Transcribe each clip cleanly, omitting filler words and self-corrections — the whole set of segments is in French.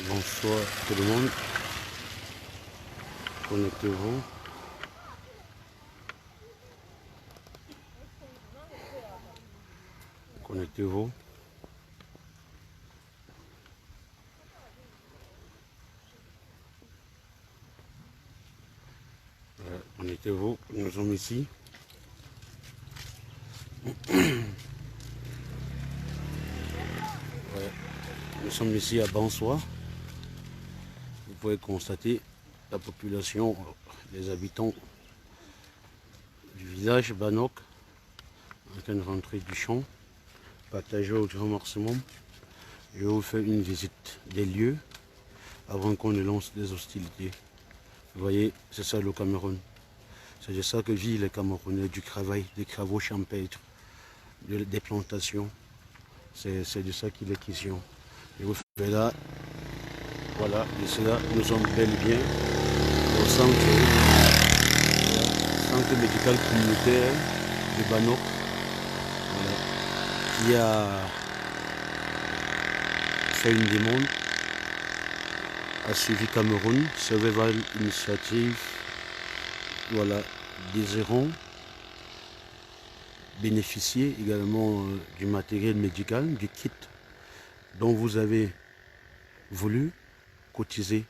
Bonsoir tout le monde, connectez-vous. Connectez-vous. Connectez-vous, nous sommes ici. Nous sommes ici à Bansoir. Vous pouvez constater la population, les habitants du village Banok en train de rentrer du champ, partager au grand maximum. Je vais vous faire une visite des lieux avant qu'on ne lance des hostilités. Vous voyez, c'est ça le Cameroun. C'est de ça que vivent les Camerounais, du travail, des travaux champêtres, des plantations. C'est de ça qu'il est question. Et vous faites là, voilà, et là, nous sommes bel et bien au centre médical communautaire de Banok, voilà, qui a fait une demande à Suivi Cameroun, Survival Initiative, voilà, désirant bénéficier également du matériel médical, du kit dont vous avez voulu cotiser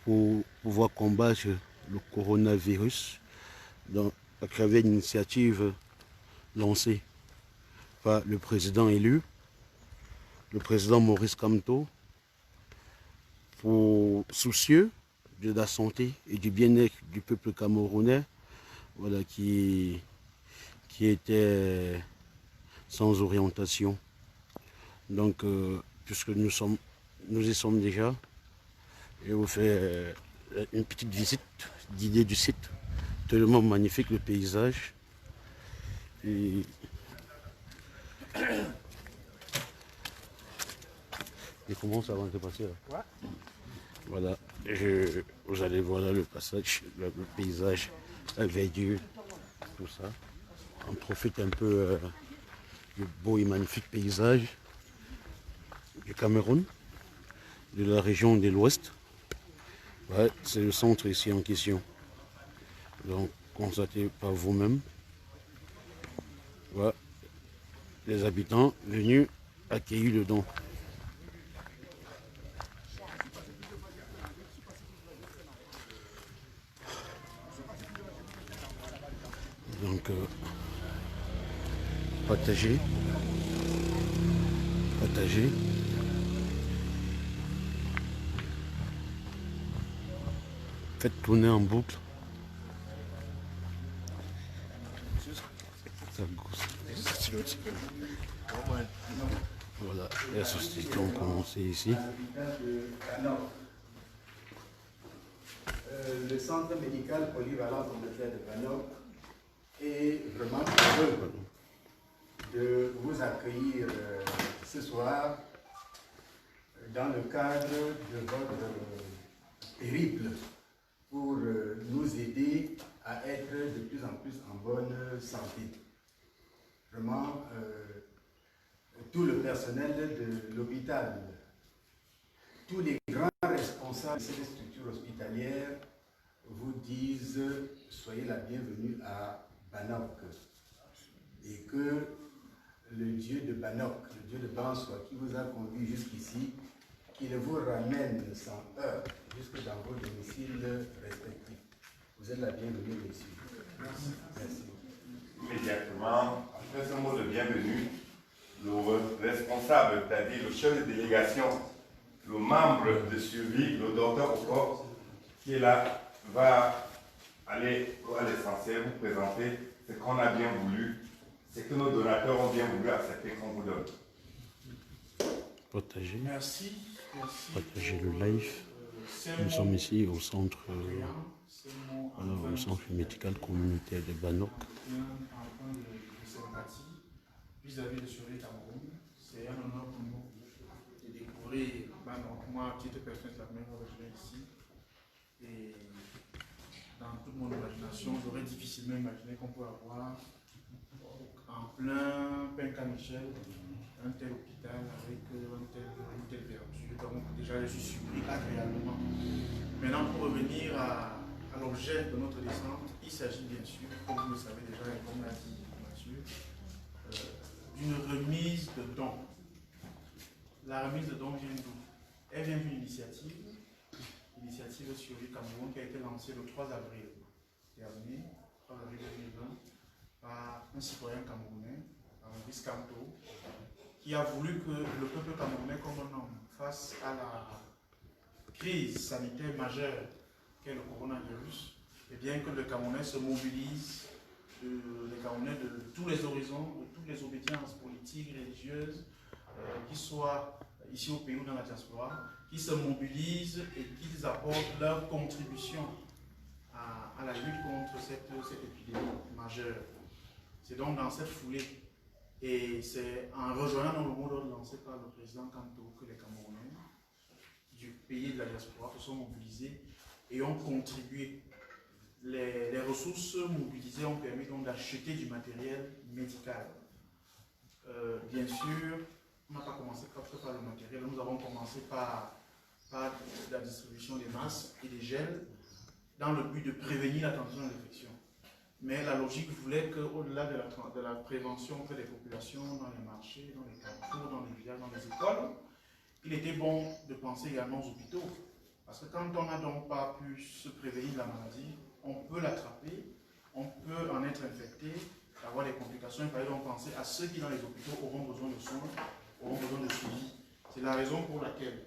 pour pouvoir combattre le coronavirus à travers une initiative lancée par le président élu, le président Maurice Kamto, pour soucieux de la santé et du bien-être du peuple camerounais, voilà, qui était sans orientation. Donc, puisque nous y sommes déjà, je vous fais une petite visite d'idée du site. Tellement magnifique le paysage. Et commence avant de passer là. Ouais. Voilà, vous allez voir là le passage, le paysage, la verdure, tout ça. On profite un peu du beau et magnifique paysage du Cameroun, de la région de l'Ouest. Ouais, c'est le centre ici en question. Donc, constatez par vous-même. Voilà, les habitants venus accueillir le don. Donc, partagez. Faites tourner en boucle. Voilà, les associations ont commencé ici. Le centre médical polyvalent communautaire de Banok est vraiment heureux de vous accueillir ce soir dans le cadre de votre périple pour nous aider à être de plus en plus en bonne santé. Vraiment, tout le personnel de l'hôpital, tous les grands responsables de ces structures hospitalières vous disent soyez la bienvenue à Banok et que le Dieu de Banok, le Dieu de Bansoir qui vous a conduit jusqu'ici, qu'il vous ramène sans heurts jusque dans vos domiciles respectifs. Vous êtes la bienvenue, messieurs. Merci. Merci. Immédiatement, après ce mot de bienvenue, le responsable, c'est-à-dire le chef de délégation, le membre de suivi, le docteur Okor, qui est là, va aller à l'essentiel, vous présenter ce qu'on a bien voulu, ce que nos donateurs ont bien voulu accepter qu'on vous donne. Partagez. Merci. Partagez le live. Nous sommes ici au centre, au centre médical communautaire de Banok. Un point de sympathie vis-à-vis de Survie Cameroun. C'est un honneur pour nous de découvrir Banok. Moi, à titre personnel, c'est la première fois que je viens ici. Et dans toute mon imagination, j'aurais difficilement imaginé qu'on peut avoir en plein Penka Michel un tel hôpital avec une telle vertu donc déjà je suis surpris agréablement. Maintenant, pour revenir à l'objet de notre descente, il s'agit bien sûr, comme vous le savez déjà et comme l'a dit Mathieu, d'une remise de dons. La remise de dons vient d'où? Elle vient d'une initiative Survie Cameroun qui a été lancée le 3 avril dernier, 3 avril 2020, par un citoyen camerounais, Maurice Kamto, qui a voulu que le peuple camerounais comme un homme face à la crise sanitaire majeure qu'est le coronavirus, et bien que le Camerounais se mobilise, les Camerounais de tous les horizons, de toutes les obédiences politiques, religieuses, qui soient ici au pays ou dans la diaspora, qui se mobilisent et qui apportent leur contribution à la lutte contre cette épidémie majeure. C'est donc dans cette foulée, et c'est en rejoignant le mot d'ordre lancé par le président Kamto que les Camerounais du pays de la diaspora se sont mobilisés et ont contribué. Les ressources mobilisées ont permis donc d'acheter du matériel médical. Bien sûr, on n'a pas commencé par le matériel, nous avons commencé par la distribution des masques et des gels dans le but de prévenir la transmission de l'infection. Mais la logique voulait qu'au-delà de la prévention auprès des populations, dans les marchés, dans les carrefours, dans les villages, dans les écoles, il était bon de penser également aux hôpitaux. Parce que quand on n'a donc pas pu se prévenir de la maladie, on peut l'attraper, on peut en être infecté, avoir des complications. Il fallait donc penser à ceux qui dans les hôpitaux auront besoin de soins, auront besoin de suivi. C'est la raison pour laquelle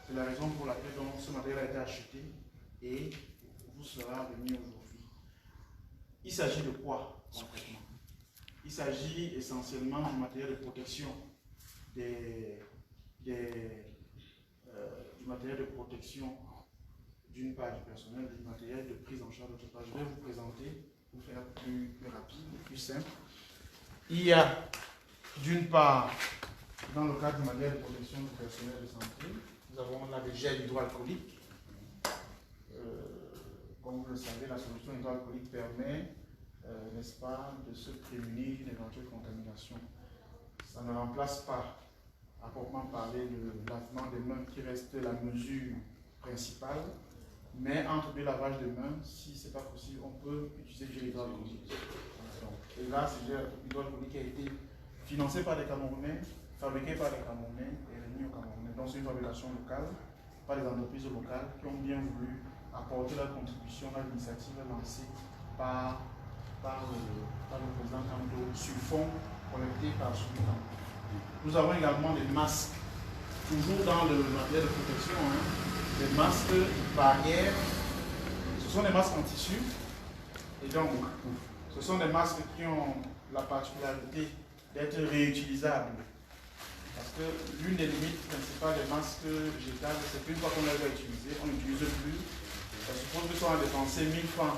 donc, ce matériel a été acheté et vous sera remis aujourd'hui. Il s'agit de quoi concrètement? Il s'agit essentiellement du matériel de protection, du matériel de protection d'une part du personnel, du matériel de prise en charge d'autre part. Je vais vous présenter, pour faire plus rapide, plus simple. Il y a d'une part, dans le cadre du matériel de protection du personnel de santé, nous avons là des gels hydroalcooliques. Comme vous le savez, la solution hydroalcoolique permet, n'est-ce pas, de se prémunir d'une éventuelle contamination. Ça ne remplace pas, à proprement parler, le lavement des mains qui reste la mesure principale, mais entre deux lavages de mains, si ce n'est pas possible, on peut utiliser du gel hydroalcoolique. Et là, ce gel hydroalcoolique a été financé par des Camerounais, fabriqué par des Camerounais et remis aux Camerounais. Donc c'est une fabrication locale, par des entreprises locales qui ont bien voulu apporter leur contribution à l'initiative lancée par le président Kamto sur fond collecté par Survie Cameroun. Nous avons également des masques, toujours dans le matériel de protection, des masques barrières. Ce sont des masques en tissu, et donc ce sont des masques qui ont la particularité d'être réutilisables. Parce que l'une des limites principales des masques jetables, c'est qu'une fois qu'on les a utilisés, on n'utilise plus. Ça suppose que si on a dépensé 1000 francs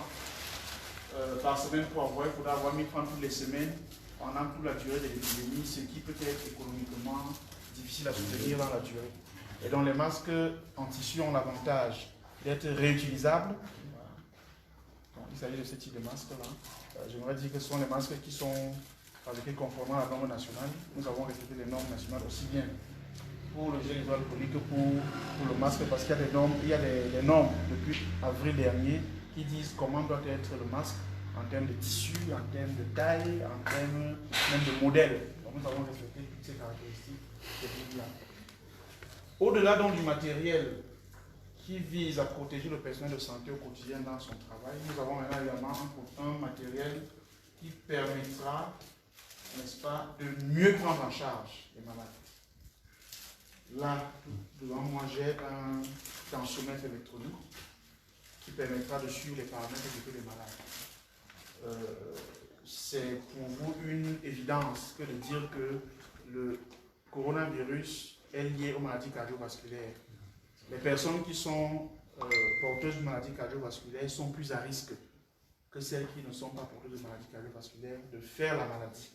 par semaine pour avoir, il faudra avoir 1000 francs toutes les semaines pendant toute la durée de l'épidémie, ce qui peut être économiquement difficile à soutenir dans la durée. Et donc les masques en tissu ont l'avantage d'être réutilisables. Donc, il s'agit de ce type de masques-là. J'aimerais dire que ce sont les masques qui sont fabriqués conformément à la norme nationale. Nous avons respecté les normes nationales aussi bien pour le gel hydroalcoolique que pour le masque, parce qu'il y a des normes, des normes depuis avril dernier qui disent comment doit être le masque en termes de tissu, en termes de taille, en termes même de modèle. Donc nous avons respecté toutes ces caractéristiques là. Au-delà donc du matériel qui vise à protéger le personnel de santé au quotidien dans son travail, nous avons maintenant également un matériel qui permettra, n'est-ce pas, de mieux prendre en charge les malades. Là, devant moi, j'ai un tensiomètre électronique qui permettra de suivre les paramètres de tous les malades. C'est pour vous une évidence que de dire que le coronavirus est lié aux maladies cardiovasculaires. Les personnes qui sont porteuses de maladies cardiovasculaires sont plus à risque que celles qui ne sont pas porteuses de maladies cardiovasculaires de faire la maladie.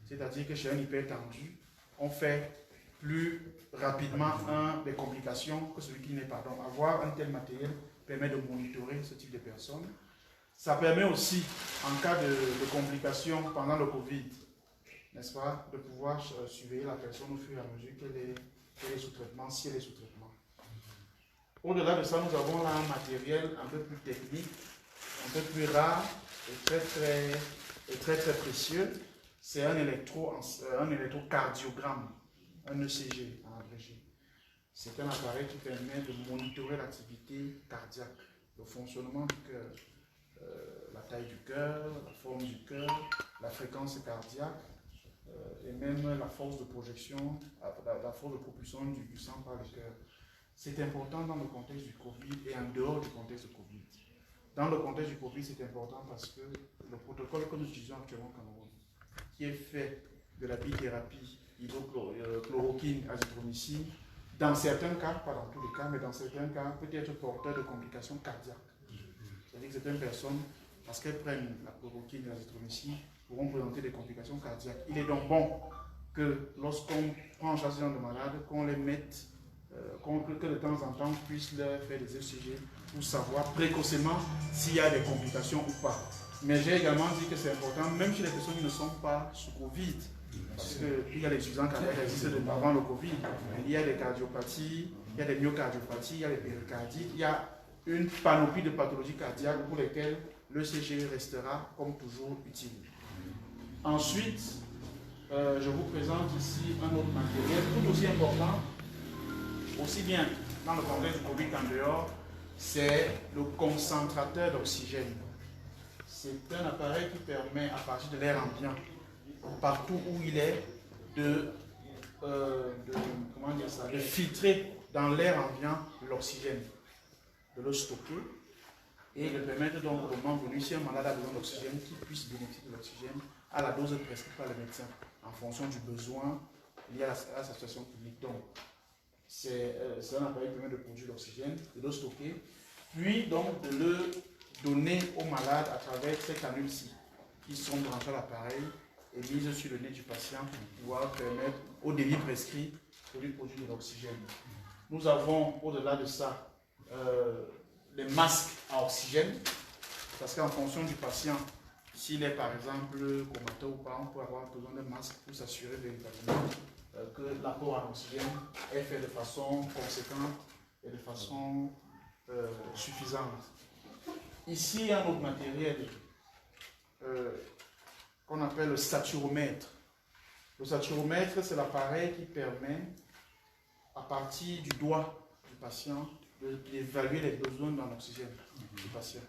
C'est-à-dire que chez un hypertendu, on fait plus rapidement des complications que celui qui n'est pas. Donc avoir un tel matériel permet de monitorer ce type de personnes. Ça permet aussi, en cas de complications pendant le Covid, n'est-ce pas, de pouvoir surveiller la personne au fur et à mesure qu'elle est sous traitement, si elle est sous traitement. Au-delà de ça, nous avons là un matériel un peu plus technique, un peu plus rare et très précieux. C'est un électrocardiogramme, un ECG en abrégé. C'est un appareil qui permet de monitorer l'activité cardiaque, le fonctionnement du cœur, la taille du cœur, la forme du cœur, la fréquence cardiaque et même la force de projection, la force de propulsion du sang par le cœur. C'est important dans le contexte du Covid et en dehors du contexte du Covid. Dans le contexte du Covid, c'est important parce que le protocole que nous utilisons actuellement au Cameroun, qui est fait de la bithérapie, hydrochloroquine, azithromycine, dans certains cas, pas dans tous les cas, mais dans certains cas, peut être porteur de complications cardiaques. C'est-à-dire que certaines personnes, parce qu'elles prennent la chloroquine et l'azithromycine, pourront présenter des complications cardiaques. Il est donc bon que lorsqu'on prend en charge ce genre de malades, qu'on les mette, que de temps en temps, on puisse leur faire des ECG pour savoir précocement s'il y a des complications ou pas. Mais j'ai également dit que c'est important, même chez les personnes qui ne sont pas sous Covid, parce qu'il y a des insuffisants cardiaques qui existent avant le Covid. Il y a des cardiopathies, il y a des myocardiopathies, il y a des péricardites, il y a une panoplie de pathologies cardiaques pour lesquelles l'ECG restera comme toujours utile. Ensuite, je vous présente ici un autre matériel tout aussi important, aussi bien dans le contexte du Covid qu'en dehors, c'est le concentrateur d'oxygène. C'est un appareil qui permet, à partir de l'air ambiant, partout où il est, de filtrer dans l'air ambiant l'oxygène, de le stocker et de permettre donc au moment venu, si un malade a besoin d'oxygène, qu'il puisse bénéficier de l'oxygène à la dose prescrite par le médecin en fonction du besoin lié à sa situation clinique. Donc, c'est un appareil qui permet de produire l'oxygène, de le stocker, puis donc de le donner au malade à travers ces canules-ci qui sont branchées à l'appareil et mises sur le nez du patient pour pouvoir permettre au débit prescrit de lui produire de l'oxygène. Nous avons au-delà de ça les masques à oxygène, parce qu'en fonction du patient, s'il est par exemple comateux ou pas, on peut avoir besoin d'un masque pour s'assurer véritablement que l'apport en oxygène est fait de façon conséquente et de façon suffisante. Ici, il y a un autre matériel qu'on appelle le saturomètre. Le saturomètre, c'est l'appareil qui permet, à partir du doigt du patient, d'évaluer les besoins dans l'oxygène du patient.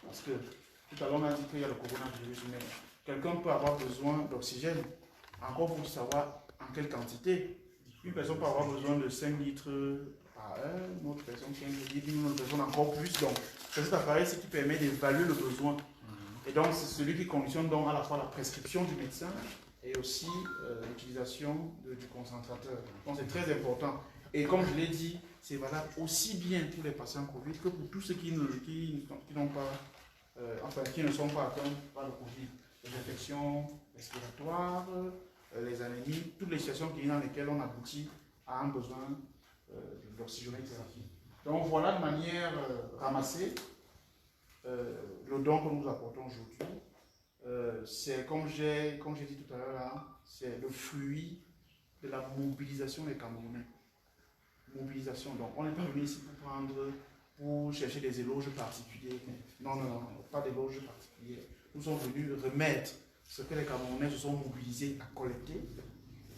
Parce que tout à l'heure, on a dit qu'il y a le coronavirus, mais quelqu'un peut avoir besoin d'oxygène, encore faut savoir en quelle quantité. Une personne peut avoir besoin de 5 litres par heure, une autre personne 15 litres, une autre personne encore plus. Donc, c'est cet appareil qui permet d'évaluer le besoin. Et donc, c'est celui qui conditionne donc à la fois la prescription du médecin et aussi l'utilisation du concentrateur. Donc, c'est très important. Et comme je l'ai dit, c'est valable aussi bien pour les patients Covid que pour tous ceux qui n'ont pas, qui ne sont pas atteints par le Covid. Les infections respiratoires, les anémies, toutes les situations dans lesquelles on aboutit à un besoin d'oxygénothérapie. Donc voilà de manière ramassée le don que nous apportons aujourd'hui. C'est comme j'ai dit tout à l'heure, c'est le fruit de la mobilisation des Camerounais. Mobilisation. Donc on n'est pas venu ici pour chercher des éloges particuliers. Non, pas d'éloges particuliers. Nous sommes venus remettre ce que les Camerounais se sont mobilisés à collecter.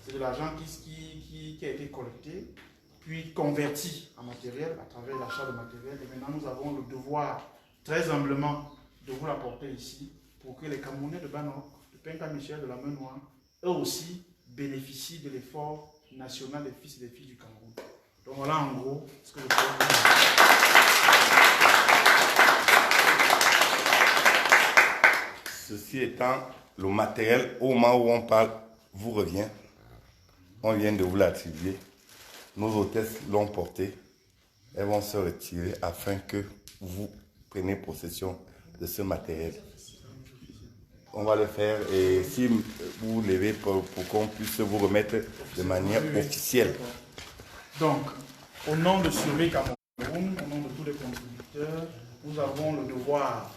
C'est de l'argent qui a été collecté, puis converti en matériel à travers l'achat de matériel. Et maintenant, nous avons le devoir, très humblement, de vous l'apporter ici pour que les Camerounais de Banok, de Penka-Michel, de la Main-Noire, eux aussi bénéficient de l'effort national des fils et des filles du Cameroun. Donc voilà en gros ce que je peux dire. Ceci étant, le matériel, au moment où on parle, vous revient. On vient de vous l'attribuer. Nos hôtesses l'ont porté. Elles vont se retirer afin que vous preniez possession de ce matériel. On va le faire et si vous levez pour qu'on puisse vous remettre de manière officielle. Donc, au nom de Survie Cameroun, au nom de tous les contributeurs, nous avons le devoir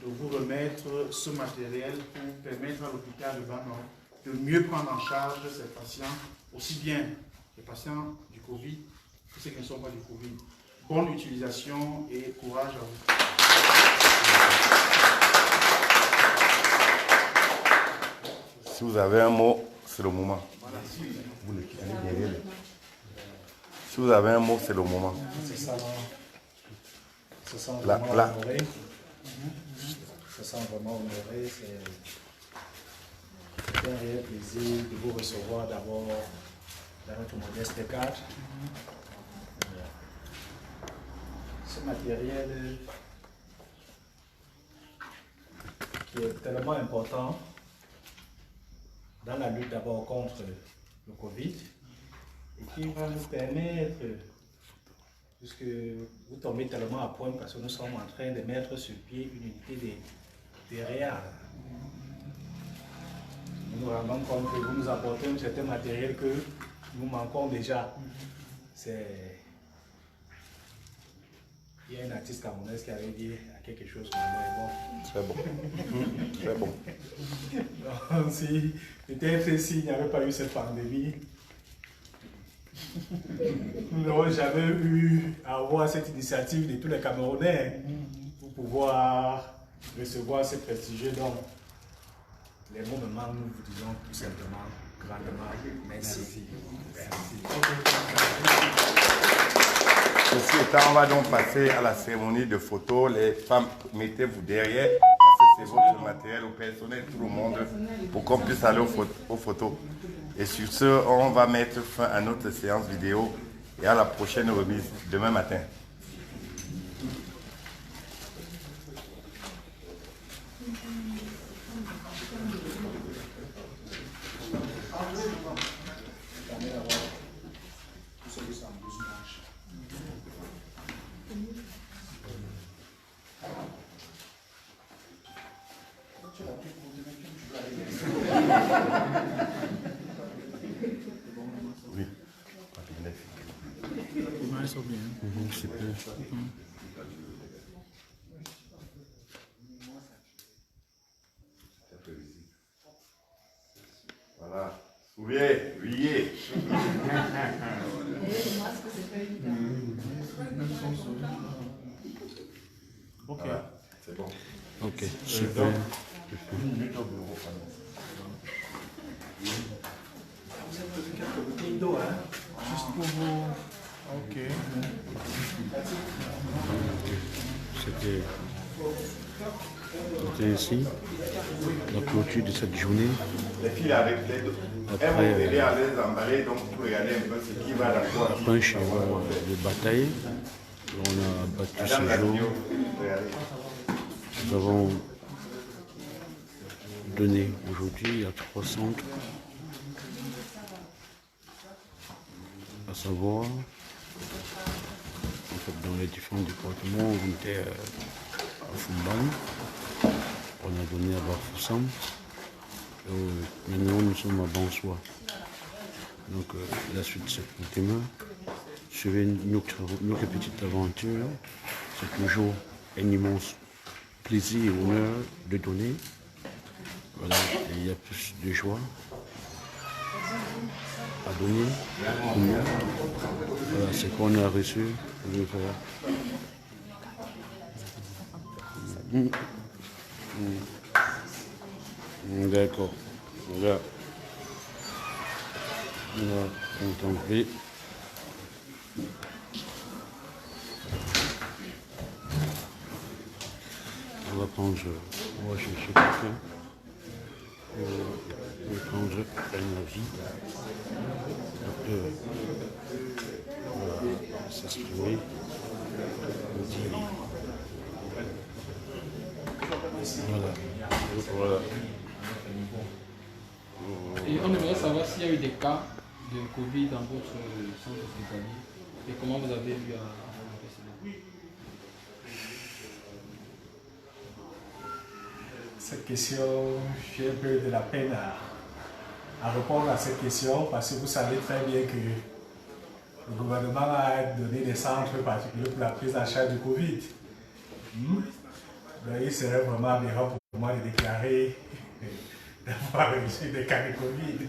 de vous remettre ce matériel pour permettre à l'hôpital de Banok de mieux prendre en charge ces patients, aussi bien les patients du Covid que ceux qui ne sont pas du Covid. bonne utilisation et courage à vous. Si vous avez un mot, c'est le moment. Si vous avez un mot, c'est le moment. C'est ça, ça sent Là, vraiment là. honoré. Ça sent vraiment honoré. C'est un réel plaisir de vous recevoir d'abord dans notre modeste cadre. Ce matériel qui est tellement important dans la lutte d'abord contre le Covid et qui va nous permettre, puisque vous tombez tellement à point parce que nous sommes en train de mettre sur pied une unité des réals. Nous nous rendons compte que vous nous apportez un certain matériel que nous manquons déjà. Il y a un artiste camerounais qui avait dit à quelque chose comme moi est bon. Très bon. Très bon. Donc, si, peut-être s'il n'y avait pas eu cette pandémie, nous n'aurions jamais eu à avoir cette initiative de tous les Camerounais pour pouvoir recevoir ce prestigieux don. Les mots me manquent, nous vous disons tout simplement, grandement, merci. Ceci étant, on va donc passer à la cérémonie de photos. Les femmes, mettez-vous derrière, parce que c'est votre matériel au personnel, tout le monde, pour qu'on puisse aller aux photos. Et sur ce, on va mettre fin à notre séance vidéo et à la prochaine remise demain matin. Oui. Voilà. Souriez, riez. Ok. Voilà, c'est bon. Ok, super. Une minute au bureau. Juste pour vous. Ok. C'était ainsi la clôture de cette journée. Les filles avec les deux. Elles vont aider à les emballer, donc pour regarder un peu ce qui va dans quoi. Après un cheval de bataille, on a battu ce jour. Nous avons donné aujourd'hui à 3 centres, à savoir, en fait, dans les différents départements, on était à Fumban, on a donné à Bafoussam, et maintenant nous sommes à Bansoa. Donc la suite c'est pour demain. Suivez notre petite aventure. C'est toujours un immense plaisir et honneur de donner. Voilà, et il y a plus de joie à donner pour nous. Voilà, c'est qu'on a reçu. D'accord. Voilà. On va contempler. On va prendre, on va chercher quelqu'un. On va prendre un avis. On va s'exprimer. Voilà. Voilà. Et on aimerait savoir s'il y a eu des cas de Covid dans votre centre hospitalier et comment vous avez eu à remonter cela. Cette question, j'ai un peu de la peine à répondre à cette question parce que vous savez très bien que le gouvernement a donné des centres particuliers pour la prise en charge du Covid. Donc, il serait vraiment aberrant pour moi de déclarer d'avoir reçu des cas de Covid.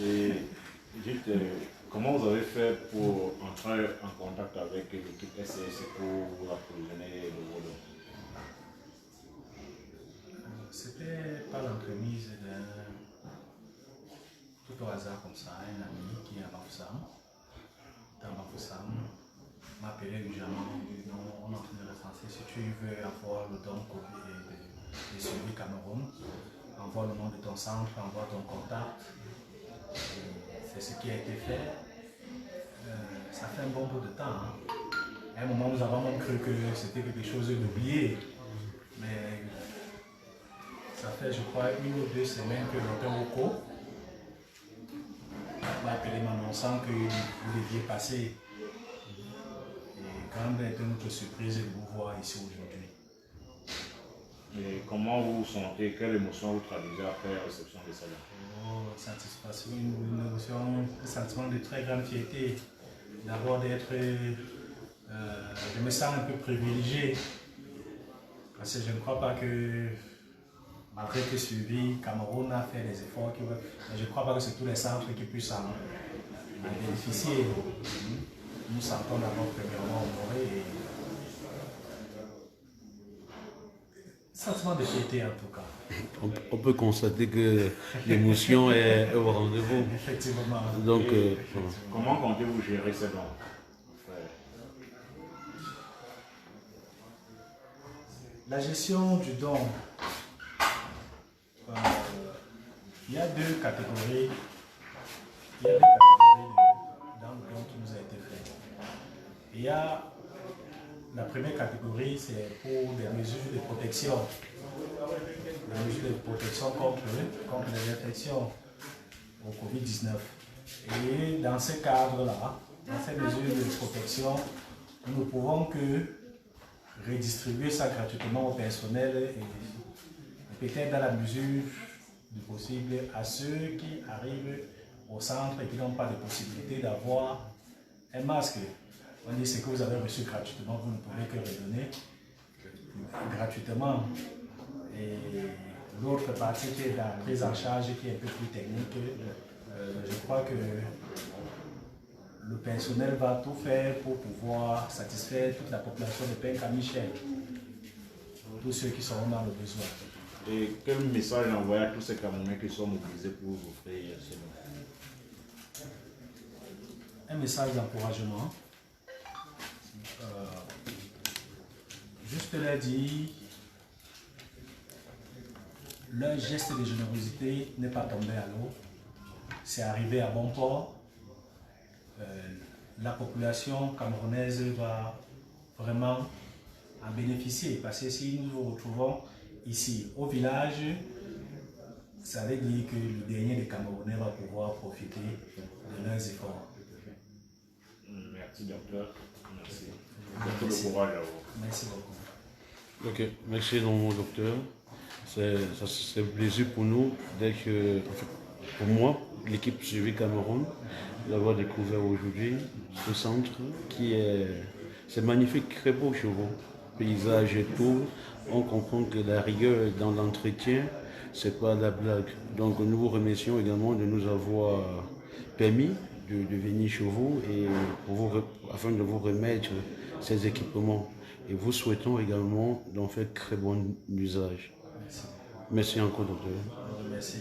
Et juste Comment vous avez fait pour entrer en contact avec l'équipe SCS pour vous approvisionner de vos dons? C'était par l'entremise d'un tout au hasard comme ça, un ami qui est à Bafoussam, m'a appelé urgemment, on est en train de recenser, si tu veux avoir le don de suivi Cameroun, envoie le nom de ton centre, envoie ton contact. C'est ce qui a été fait. Ça fait un bon bout de temps. Hein. À un moment, nous avons même cru que c'était quelque chose d'oublié. Mais ça fait, je crois, 1 ou 2 semaines que Dr Oko m'a appelé m'annonçant que vous deviez passer. Et quand même, été notre surprise de vous voir ici aujourd'hui. Et comment vous vous sentez? Quelle émotion vous traduisez après la réception de ça? Oh, satisfaction, une émotion, un sentiment de très grande fierté. D'abord d'être, je me sens un peu privilégié. Parce que je ne crois pas que, malgré que Suivi Cameroun a fait des efforts, mais je ne crois pas que c'est tous les centres qui puissent en bénéficier. Nous sentons d'abord premièrement honorés et sentiment de fierté en tout cas. On peut constater que l'émotion est au rendez-vous. Effectivement. Donc, comment comptez-vous gérer ces dons? La gestion du don, il y a 2 catégories. Il y a 2 catégories dans le don qui nous a été fait. Il y a la première catégorie, c'est pour des mesures de protection. Des mesures de protection contre les infections au Covid-19. Et dans ce cadre-là, dans ces mesures de protection, nous ne pouvons que redistribuer ça gratuitement au personnel et peut-être dans la mesure du possible à ceux qui arrivent au centre et qui n'ont pas de possibilité d'avoir un masque. On dit ce que vous avez reçu gratuitement, vous ne pouvez que redonner gratuitement. Et l'autre partie qui est la prise en charge, qui est un peu plus technique, je crois que le personnel va tout faire pour pouvoir satisfaire toute la population de Penka-Michel, tous ceux qui seront dans le besoin. Et quel message envoyer à tous ces Camerounais qui sont mobilisés pour vous offrir ce don? Un message d'encouragement. Juste leur dire, leur geste de générosité n'est pas tombé à l'eau, c'est arrivé à bon port. La population camerounaise va vraiment en bénéficier parce que si nous nous retrouvons ici au village, ça veut dire que le dernier des Camerounais va pouvoir profiter de leurs efforts. Merci docteur, merci. Beaucoup de courage à vous. Merci beaucoup. ok, merci mon docteur. C'est un plaisir pour nous, pour moi, l'équipe Suivi Cameroun, d'avoir découvert aujourd'hui ce centre qui c'est magnifique, très beau chez vous, paysage et tout. On comprend que la rigueur dans l'entretien, c'est pas la blague. Donc nous vous remercions également de nous avoir permis de venir chez vous et afin de vous remettre ces équipements. Et vous souhaitons également d'en faire très bon usage. Merci. Merci encore, docteur. Merci.